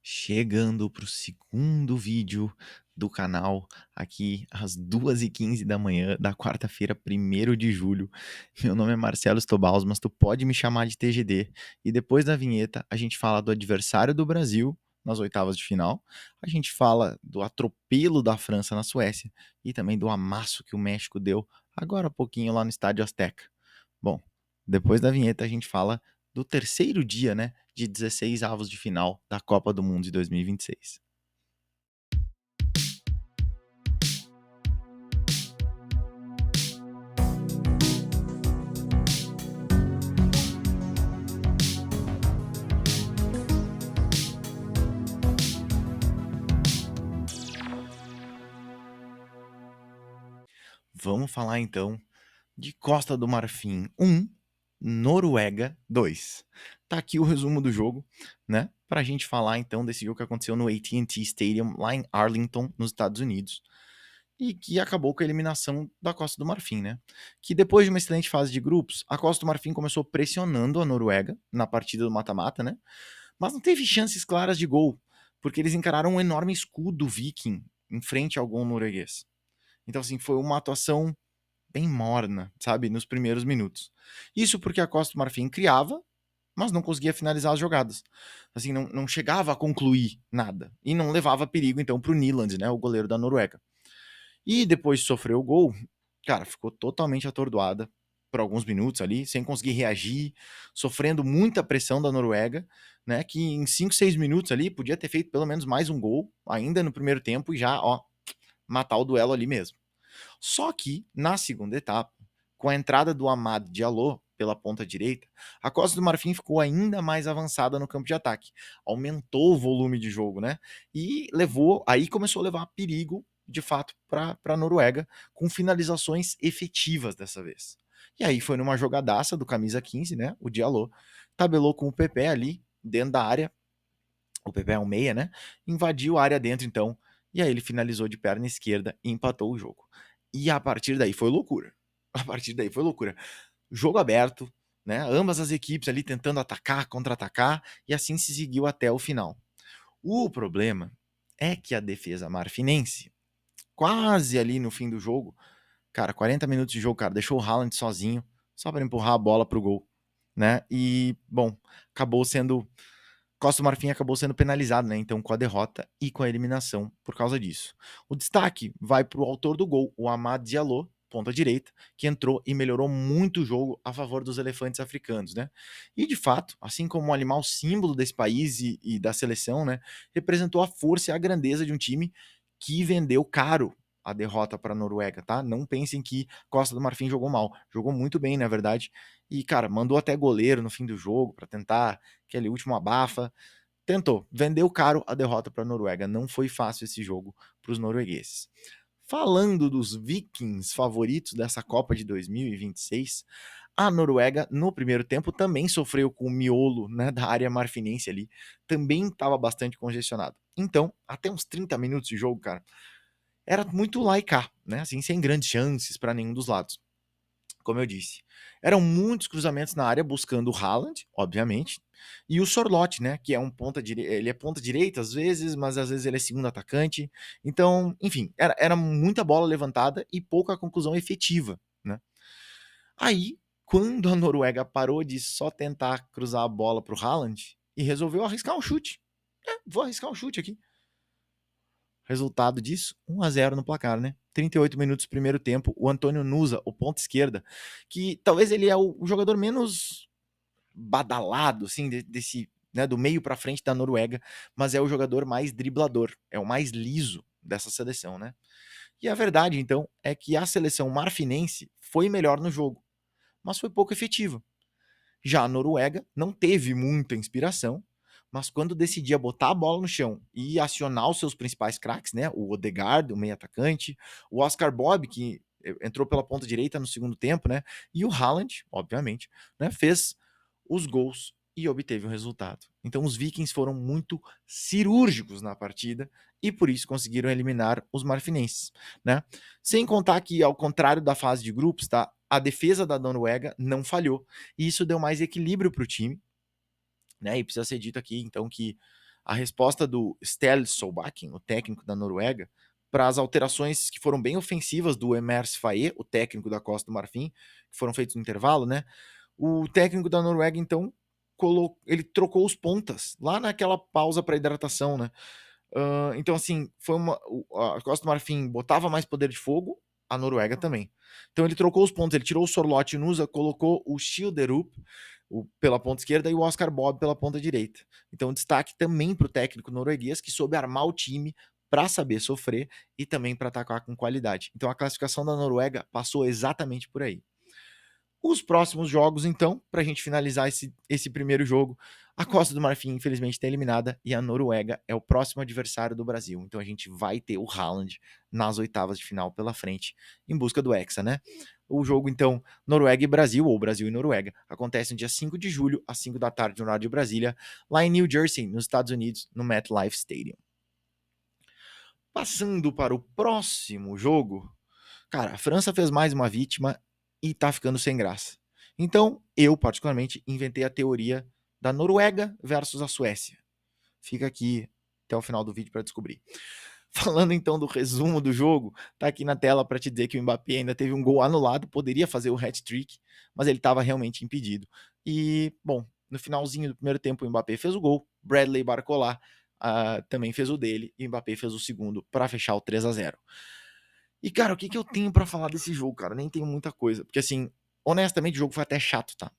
Chegando para o segundo vídeo do canal, aqui às 2h15 da manhã da quarta-feira, 1º de julho. Meu nome é Marcelo Stobaus, mas tu pode me chamar de TGD. E depois da vinheta, a gente fala do adversário do Brasil nas oitavas de final, a gente fala do atropelo da França na Suécia e também do amasso que o México deu agora há pouquinho lá no Estádio Azteca. Bom, depois da vinheta a gente fala do terceiro dia, né, de 16 avos de final da Copa do Mundo de 2026. Vamos falar então de Costa do Marfim 1, Noruega 2. Tá aqui o resumo do jogo, né? Pra gente falar então desse jogo que aconteceu no AT&T Stadium lá em Arlington, nos Estados Unidos, e que acabou com a eliminação da Costa do Marfim, né? Que depois de uma excelente fase de grupos, a Costa do Marfim começou pressionando a Noruega na partida do mata-mata, né? Mas não teve chances claras de gol, porque eles encararam um enorme escudo viking em frente ao gol norueguês. Então, assim, foi uma atuação bem morna, sabe, nos primeiros minutos. Isso porque a Costa do Marfim criava, mas não conseguia finalizar as jogadas. Assim, não chegava a concluir nada. E não levava perigo, então, para o Nyland, né, o goleiro da Noruega. E depois de sofrer o gol, cara, ficou totalmente atordoada por alguns minutos ali, sem conseguir reagir, sofrendo muita pressão da Noruega, né, que em 5, 6 minutos ali podia ter feito pelo menos mais um gol, ainda no primeiro tempo, e já, ó, matar o duelo ali mesmo. Só que, na segunda etapa, com a entrada do Amad Diallo pela ponta direita, a Costa do Marfim ficou ainda mais avançada no campo de ataque. Aumentou o volume de jogo, né? E aí começou a levar perigo, de fato, para a Noruega, com finalizações efetivas dessa vez. E aí foi numa jogadaça do camisa 15, né? O Diallo tabelou com o Pepe ali, dentro da área. O Pepe é um meia, né? Invadiu a área dentro, então, e aí ele finalizou de perna esquerda e empatou o jogo. E a partir daí foi loucura. A partir daí foi loucura. Jogo aberto, né? Ambas as equipes ali tentando atacar, contra-atacar, e assim se seguiu até o final. O problema é que a defesa marfinense, quase ali no fim do jogo, cara, 40 minutos de jogo, cara, deixou o Haaland sozinho, só para empurrar a bola pro gol, né? E, bom, acabou sendo Costa do Marfim acabou sendo penalizado, né? Então, com a derrota e com a eliminação por causa disso. O destaque vai para o autor do gol, o Amad Diallo, ponta direita, que entrou e melhorou muito o jogo a favor dos elefantes africanos, né? E de fato, assim como um animal símbolo desse país e da seleção, né? Representou a força e a grandeza de um time que vendeu caro a derrota para a Noruega, tá? Não pensem que Costa do Marfim jogou mal, jogou muito bem, na verdade. E, cara, mandou até goleiro no fim do jogo para tentar aquele último abafa. Tentou, vendeu caro a derrota para a Noruega. Não foi fácil esse jogo para os noruegueses. Falando dos Vikings favoritos dessa Copa de 2026, a Noruega, no primeiro tempo, também sofreu com o miolo, né, da área marfinense ali. Também estava bastante congestionado. Então, até uns 30 minutos de jogo, cara, era muito lá e cá, né? Assim, sem grandes chances para nenhum dos lados, como eu disse. Eram muitos cruzamentos na área buscando o Haaland, obviamente, e o Sorloth, né, que é um ponta direita, ele é ponta direita às vezes, mas às vezes ele é segundo atacante. Então, enfim, era muita bola levantada e pouca conclusão efetiva, né? Aí, quando a Noruega parou de só tentar cruzar a bola pro Haaland e resolveu arriscar um chute. Vou arriscar um chute aqui. Resultado disso, 1-0 no placar, né? 38 minutos do primeiro tempo, o Antônio Nusa, o ponta esquerda, que talvez ele é o jogador menos badalado, assim, desse, né, do meio para frente da Noruega, mas é o jogador mais driblador, é o mais liso dessa seleção, né? E a verdade, então, é que a seleção marfinense foi melhor no jogo, mas foi pouco efetiva. Já a Noruega não teve muita inspiração, mas quando decidia botar a bola no chão e acionar os seus principais craques, né, o Odegaard, o meio atacante, o Oscar Bob, que entrou pela ponta direita no segundo tempo, né, e o Haaland, obviamente, né, fez os gols e obteve o resultado. Então os Vikings foram muito cirúrgicos na partida e por isso conseguiram eliminar os marfinenses, né? Sem contar que, ao contrário da fase de grupos, tá? A defesa da Noruega não falhou e isso deu mais equilíbrio para o time, né? E precisa ser dito aqui, então, que a resposta do Ståle Solbakken, o técnico da Noruega, para as alterações que foram bem ofensivas do Emers Faye, o técnico da Costa do Marfim, que foram feitos no intervalo, né? O técnico da Noruega, então, ele trocou os pontas lá naquela pausa para hidratação, né? Então, assim, a Costa do Marfim botava mais poder de fogo, a Noruega também. Então, ele trocou os pontos, ele tirou o Sorloth Nusa, colocou o Schilderup pela ponta esquerda e o Oscar Bob pela ponta direita. Então, destaque também para o técnico norueguês, que soube armar o time para saber sofrer e também para atacar com qualidade. Então, a classificação da Noruega passou exatamente por aí. Os próximos jogos, então, para a gente finalizar esse primeiro jogo, a Costa do Marfim, infelizmente, está eliminada e a Noruega é o próximo adversário do Brasil. Então a gente vai ter o Haaland nas oitavas de final pela frente, em busca do Hexa, né? O jogo, então, Noruega e Brasil, ou Brasil e Noruega, acontece no dia 5 de julho, às 5 da tarde, no horário de Brasília, lá em New Jersey, nos Estados Unidos, no MetLife Stadium. Passando para o próximo jogo, cara, a França fez mais uma vítima e tá ficando sem graça. Então, eu, particularmente, inventei a teoria da Noruega versus a Suécia. Fica aqui até o final do vídeo para descobrir. Falando então do resumo do jogo, tá aqui na tela para te dizer que o Mbappé ainda teve um gol anulado, poderia fazer o hat-trick, mas ele estava realmente impedido. E, bom, no finalzinho do primeiro tempo o Mbappé fez o gol, Bradley Barcola também fez o dele, e o Mbappé fez o segundo para fechar o 3-0. E, cara, o que eu tenho para falar desse jogo, cara? Nem tenho muita coisa, porque, assim, honestamente, o jogo foi até chato, tá?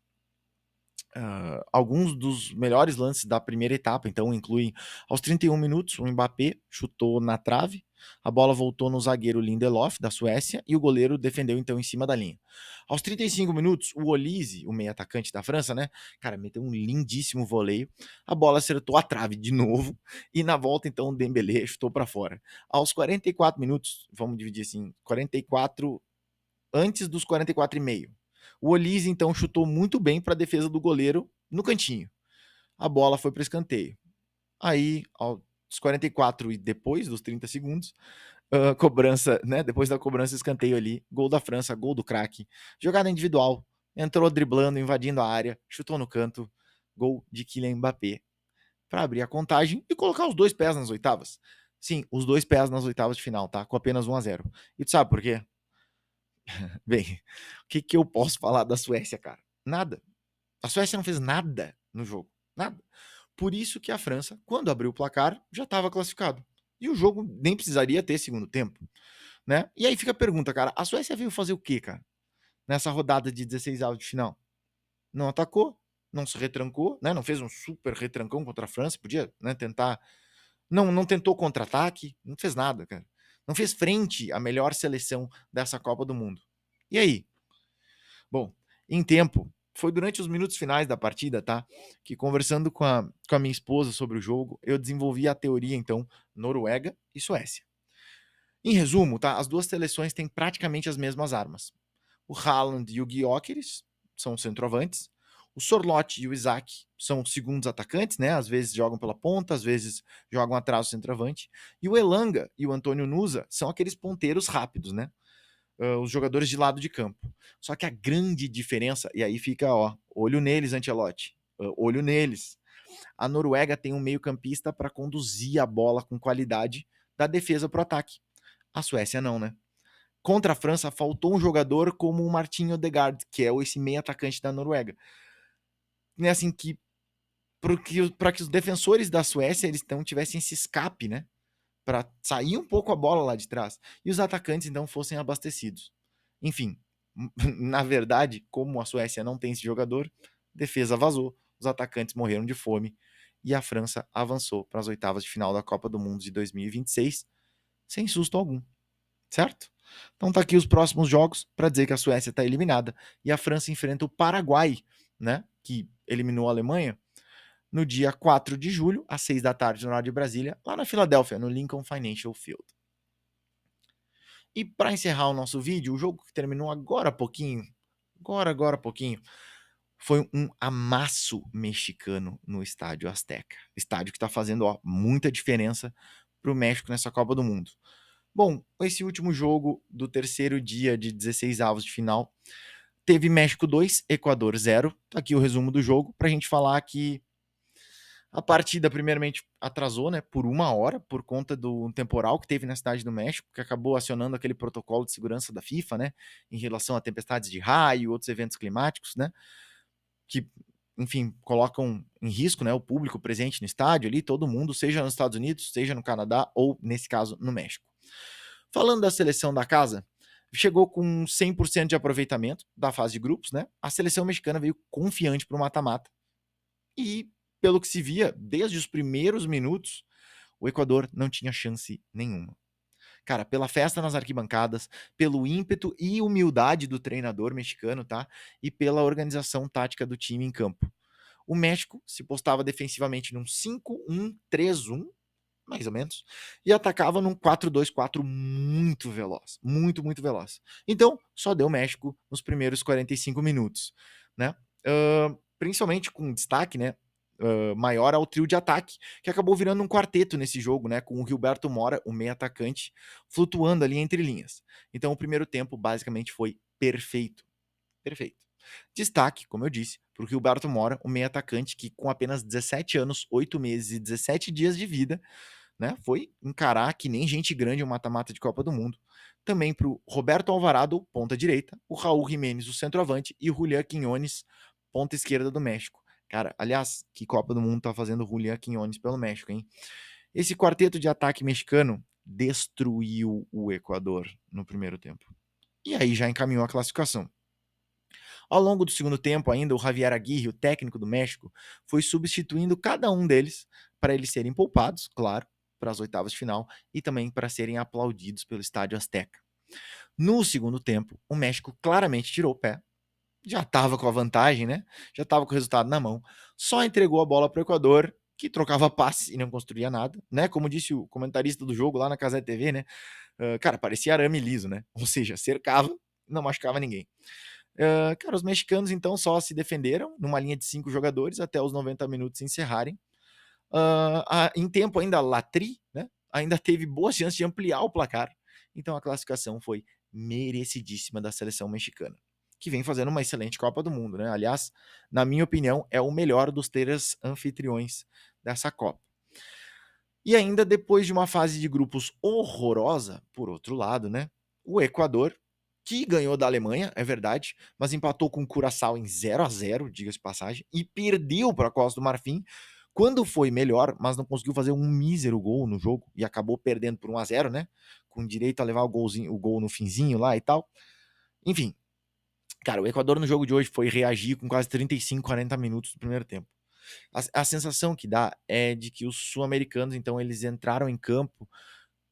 Alguns dos melhores lances da primeira etapa, então, incluem aos 31 minutos, o Mbappé chutou na trave, a bola voltou no zagueiro Lindelof, da Suécia, e o goleiro defendeu, então, em cima da linha. Aos 35 minutos, o Olise, o meio atacante da França, né, cara, meteu um lindíssimo voleio, a bola acertou a trave de novo, e na volta, então, o Dembélé chutou para fora. Aos 44 minutos, vamos dividir assim, 44 antes dos 44,5. O Olise, então, chutou muito bem para a defesa do goleiro no cantinho. A bola foi para escanteio. Aí, aos 44 e depois dos 30 segundos, cobrança, né? Depois da cobrança, escanteio ali, gol da França, gol do craque. Jogada individual, entrou driblando, invadindo a área, chutou no canto, gol de Kylian Mbappé para abrir a contagem e colocar os dois pés nas oitavas. Sim, os dois pés nas oitavas de final, tá? Com apenas 1-0. E tu sabe por quê? Bem, o que eu posso falar da Suécia, cara? Nada. A Suécia não fez nada no jogo. Nada. Por isso que a França, quando abriu o placar, já estava classificado. E o jogo nem precisaria ter segundo tempo, né? E aí fica a pergunta, cara, a Suécia veio fazer o quê, cara? Nessa rodada de 16 avos de final? Não atacou, não se retrancou, né? Não fez um super retrancão contra a França, podia, né, tentar. Não tentou contra-ataque, não fez nada, cara. Não fez frente à melhor seleção dessa Copa do Mundo. E aí? Bom, em tempo, foi durante os minutos finais da partida, tá? Que conversando com a minha esposa sobre o jogo, eu desenvolvi a teoria, então, Noruega e Suécia. Em resumo, tá? As duas seleções têm praticamente as mesmas armas. O Haaland e o Gyökeres são centroavantes. O Sorloth e o Isaac são segundos atacantes, né? Às vezes jogam pela ponta, às vezes jogam atrás do centroavante. E o Elanga e o Antônio Nusa são aqueles ponteiros rápidos, né? Os jogadores de lado de campo. Só que a grande diferença, e aí fica, ó, olho neles, Ancelotti, olho neles. A Noruega tem um meio-campista para conduzir a bola com qualidade da defesa para o ataque. A Suécia não, né? Contra a França, faltou um jogador como o Martin Odegaard, que é esse meio atacante da Noruega. Né, assim, para que os defensores da Suécia eles não tivessem esse escape, né? Para sair um pouco a bola lá de trás. E os atacantes, então, fossem abastecidos. Enfim, na verdade, como a Suécia não tem esse jogador, defesa vazou, os atacantes morreram de fome e a França avançou para as oitavas de final da Copa do Mundo de 2026 sem susto algum, certo? Então tá aqui os próximos jogos para dizer que a Suécia está eliminada e a França enfrenta o Paraguai, né, que eliminou a Alemanha, no dia 4 de julho, às 6 da tarde, no horário de Brasília, lá na Filadélfia, no Lincoln Financial Field. E para encerrar o nosso vídeo, o jogo que terminou agora há pouquinho, agora há pouquinho, foi um amasso mexicano no Estádio Azteca. Estádio que está fazendo muita diferença para o México nessa Copa do Mundo. Bom, esse último jogo do terceiro dia de 16 avos de final teve México 2, Equador 0. Tá aqui o resumo do jogo para a gente falar que A partida, primeiramente, atrasou, né, por 1 hora, por conta do temporal que teve na cidade do México, que acabou acionando aquele protocolo de segurança da FIFA, né, em relação a tempestades de raio e outros eventos climáticos, né, que, enfim, colocam em risco, né, o público presente no estádio ali, todo mundo, seja nos Estados Unidos, seja no Canadá ou, nesse caso, no México. Falando da seleção da casa, chegou com 100% de aproveitamento da fase de grupos, né? A seleção mexicana veio confiante para o mata-mata e, pelo que se via, desde os primeiros minutos, o Equador não tinha chance nenhuma. Cara, pela festa nas arquibancadas, pelo ímpeto e humildade do treinador mexicano, tá? E pela organização tática do time em campo. O México se postava defensivamente num 5-1-3-1, mais ou menos, e atacava num 4-2-4 muito veloz, muito, muito veloz. Então, só deu México nos primeiros 45 minutos, né? Principalmente com destaque, né? Maior ao trio de ataque, que acabou virando um quarteto nesse jogo, né? Com o Gilberto Mora, o meio atacante, flutuando ali entre linhas. Então, o primeiro tempo basicamente foi perfeito. Perfeito. Destaque, como eu disse, para o Gilberto Mora, o meio atacante que, com apenas 17 anos, 8 meses e 17 dias de vida, né, foi encarar que nem gente grande um mata-mata de Copa do Mundo. Também para o Roberto Alvarado, ponta direita, o Raul Jiménez, o centroavante, e o Julián Quiñones, ponta esquerda do México. Cara, aliás, que Copa do Mundo tá fazendo o Julián Quiñones pelo México, hein? Esse quarteto de ataque mexicano destruiu o Equador no primeiro tempo. E aí já encaminhou a classificação. Ao longo do segundo tempo, ainda, o Javier Aguirre, o técnico do México, foi substituindo cada um deles para eles serem poupados, claro, para as oitavas de final e também para serem aplaudidos pelo Estádio Azteca. No segundo tempo, o México claramente tirou o pé, já estava com a vantagem, né? Já estava com o resultado na mão, só entregou a bola para o Equador, que trocava passes e não construía nada, né? Como disse o comentarista do jogo lá na Casa TV, né? Cara, parecia arame liso, né? Ou seja, cercava, não machucava ninguém. Cara, os mexicanos então só se defenderam numa linha de 5 jogadores até os 90 minutos se encerrarem. Em tempo ainda Latri, né, ainda teve boas chances de ampliar o placar. Então a classificação foi merecidíssima da seleção mexicana, que vem fazendo uma excelente Copa do Mundo, né? Aliás, na minha opinião, é o melhor dos três anfitriões dessa Copa. E ainda depois de uma fase de grupos horrorosa, por outro lado, né? O Equador, que ganhou da Alemanha, é verdade, mas empatou com o Curaçao em 0-0, diga-se de passagem, e perdeu para a Costa do Marfim quando foi melhor, mas não conseguiu fazer um mísero gol no jogo e acabou perdendo por 1-0, né? Com direito a levar o gol no finzinho lá e tal. Enfim, cara, o Equador no jogo de hoje foi reagir com quase 35, 40 minutos do primeiro tempo. A sensação que dá é de que os sul-americanos, então, eles entraram em campo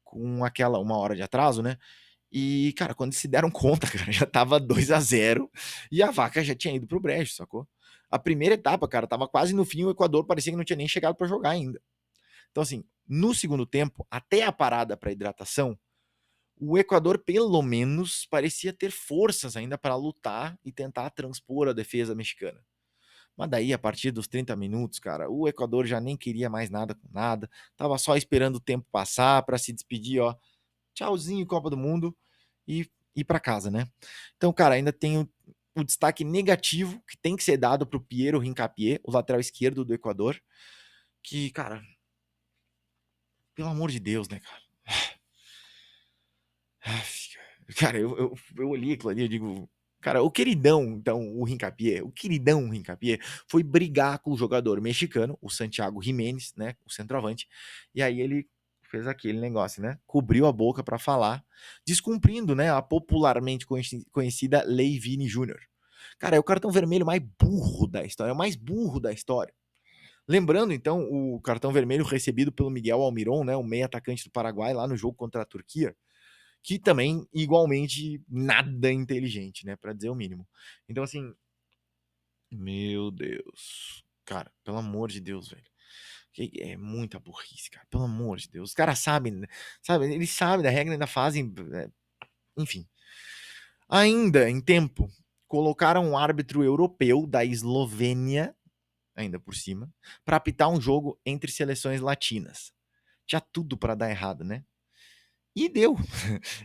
com aquela 1 hora de atraso, né? E, cara, quando se deram conta, cara, já tava 2-0 e a vaca já tinha ido pro brejo, sacou? A primeira etapa, cara, tava quase no fim, o Equador parecia que não tinha nem chegado para jogar ainda. Então, assim, no segundo tempo, até a parada para hidratação, o Equador, pelo menos, parecia ter forças ainda para lutar e tentar transpor a defesa mexicana. Mas daí, a partir dos 30 minutos, cara, o Equador já nem queria mais nada com nada, tava só esperando o tempo passar para se despedir, ó. Tchauzinho, Copa do Mundo, e ir para casa, né? Então, cara, ainda tem o destaque negativo que tem que ser dado pro Piero Hincapié, o lateral esquerdo do Equador, que, cara, pelo amor de Deus, né, cara? Cara, eu olhei aquilo ali e digo, cara, o queridão, então, o queridão Hincapié, foi brigar com o jogador mexicano, o Santiago Jiménez, né, o centroavante, e aí ele fez aquele negócio, né, cobriu a boca para falar, descumprindo, né, a popularmente conhecida Lei Vini Júnior. Cara, é o cartão vermelho mais burro da história, é o mais burro da história. Lembrando, então, o cartão vermelho recebido pelo Miguel Almiron, né, o meio atacante do Paraguai, lá no jogo contra a Turquia, que também, igualmente, nada inteligente, né? Pra dizer o mínimo. Então, assim, meu Deus. Cara, pelo amor de Deus, velho. É muita burrice, cara. Pelo amor de Deus. Os caras sabem, né? Sabe? Eles sabem da regra, ainda fazem. Enfim. Ainda em tempo, colocaram um árbitro europeu da Eslovênia, ainda por cima, para apitar um jogo entre seleções latinas. Tinha tudo para dar errado, né? E deu.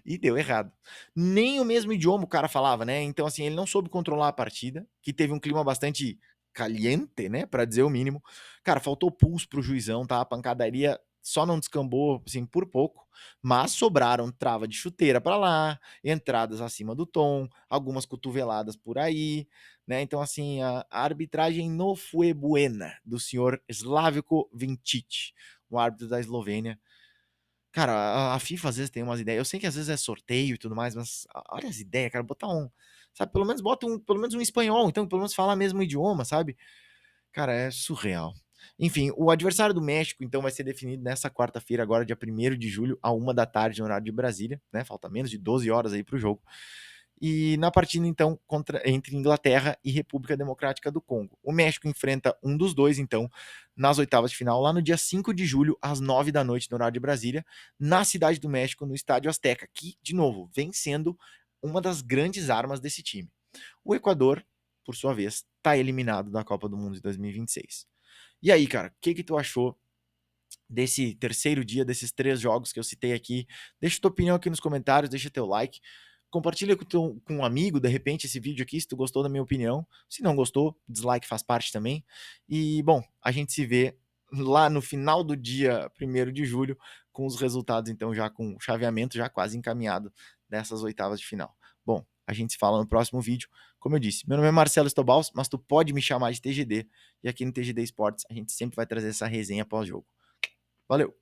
E deu errado. Nem o mesmo idioma o cara falava, né? Então, assim, ele não soube controlar a partida, que teve um clima bastante caliente, né, pra dizer o mínimo. Cara, faltou pulso pro juizão, tá? A pancadaria só não descambou, assim, por pouco, mas sobraram trava de chuteira pra lá, entradas acima do tom, algumas cotoveladas por aí, né? Então, assim, a arbitragem não foi buena do senhor Slavko Vincic, o árbitro da Eslovênia. Cara, a FIFA às vezes tem umas ideias. Eu sei que às vezes é sorteio e tudo mais, mas olha as ideias, cara. Botar um. Sabe, pelo menos bota pelo menos um espanhol, então pelo menos falar mesmo idioma, sabe? Cara, é surreal. Enfim, o adversário do México, então, vai ser definido nessa quarta-feira, agora, dia 1º de julho, à 1 da tarde, no horário de Brasília, né? Falta menos de 12 horas aí pro jogo. E na partida, então, entre Inglaterra e República Democrática do Congo. O México enfrenta um dos dois, então, nas oitavas de final, lá no dia 5 de julho, às 9 da noite, no horário de Brasília, na Cidade do México, no Estádio Azteca, que, de novo, vem sendo uma das grandes armas desse time. O Equador, por sua vez, está eliminado da Copa do Mundo de 2026. E aí, cara, o que tu achou desse terceiro dia, desses 3 jogos que eu citei aqui? Deixa tua opinião aqui nos comentários, deixa teu like. Compartilha com um amigo, de repente, esse vídeo aqui, se tu gostou da minha opinião. Se não gostou, dislike faz parte também. E, bom, a gente se vê lá no final do dia 1º de julho, com os resultados, então, já com o chaveamento já quase encaminhado dessas oitavas de final. Bom, a gente se fala no próximo vídeo. Como eu disse, meu nome é Marcelo Estobals, mas tu pode me chamar de TGD. E aqui no TGD Esportes, a gente sempre vai trazer essa resenha pós-jogo. Valeu!